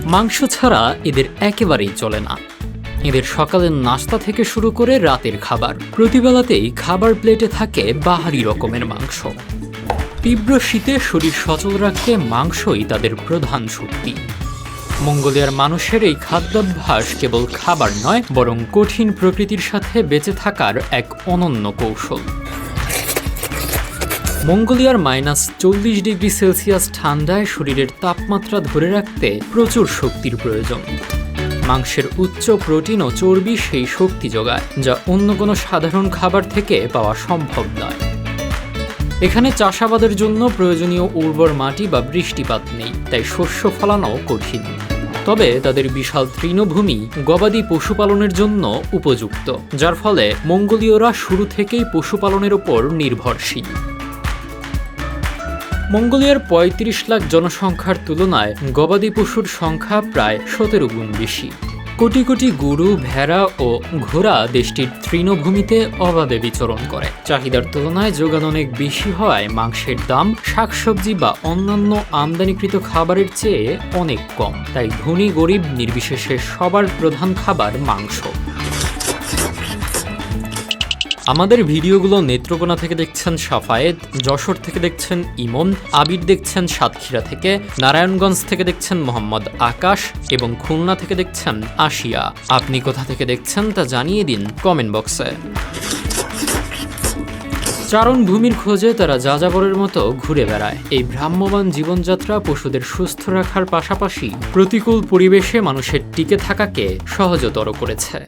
মাংস ছাড়া এদের একেবারেই চলে না। এদের সকালের নাস্তা থেকে শুরু করে রাতের খাবার, প্রতিবেলাতেই খাবার প্লেটে থাকে বাহারি রকমের মাংস। তীব্র শীতে শরীর সচল রাখতে মাংসই তাদের প্রধান শক্তি। মঙ্গোলিয়ার মানুষের এই খাদ্যাভ্যাস কেবল খাবার নয়, বরং কঠিন প্রকৃতির সাথে বেঁচে থাকার এক অনন্য কৌশল। মঙ্গোলিয়ার -40°C ঠান্ডায় শরীরের তাপমাত্রা ধরে রাখতে প্রচুর শক্তির প্রয়োজন। মাংসের উচ্চ প্রোটিন ও চর্বি সেই শক্তি যোগায়, যা অন্য কোনো সাধারণ খাবার থেকে পাওয়া সম্ভব নয়। এখানে চাষাবাদের জন্য প্রয়োজনীয় উর্বর মাটি বা বৃষ্টিপাত নেই, তাই শস্য ফলানো কঠিন। তবে তাদের বিশাল তৃণভূমি গবাদি পশুপালনের জন্য উপযুক্ত, যার ফলে মঙ্গোলীয়রা শুরু থেকেই পশুপালনের উপর নির্ভরশীল। মঙ্গোলিয়ার ৩৫ লাখ জনসংখ্যার তুলনায় গবাদি পশুর সংখ্যা প্রায় ১৭ গুণ বেশি। কোটি কোটি গরু, ভেড়া ও ঘোড়া দেশটির তৃণভূমিতে অবাধে বিচরণ করে। চাহিদার তুলনায় যোগান অনেক বেশি হওয়ায় মাংসের দাম শাকসবজি বা অন্যান্য আমদানিকৃত খাবারের চেয়ে অনেক কম। তাই ধনী গরিব নির্বিশেষে সবার প্রধান খাবার মাংস। আমাদের ভিডিওগুলো নেত্রকোনা থেকে দেখছেন সাফায়েত, যশোর থেকে দেখছেন ইমন, আবির দেখছেন সাতক্ষীরা থেকে, নারায়ণগঞ্জ থেকে দেখছেন মোহাম্মদ আকাশ এবং খুলনা থেকে দেখছেন আসিয়া। আপনি কোথা থেকে দেখছেন তা জানিয়ে দিন কমেন্ট বক্সে। চারণভূমির খোঁজে তারা যাযাবরের মতো ঘুরে বেড়ায়। এই ভ্রাম্যমাণ জীবনযাত্রা পশুদের সুস্থ রাখার পাশাপাশি প্রতিকূল পরিবেশে মানুষের টিকে থাকাকে সহজতর করেছে।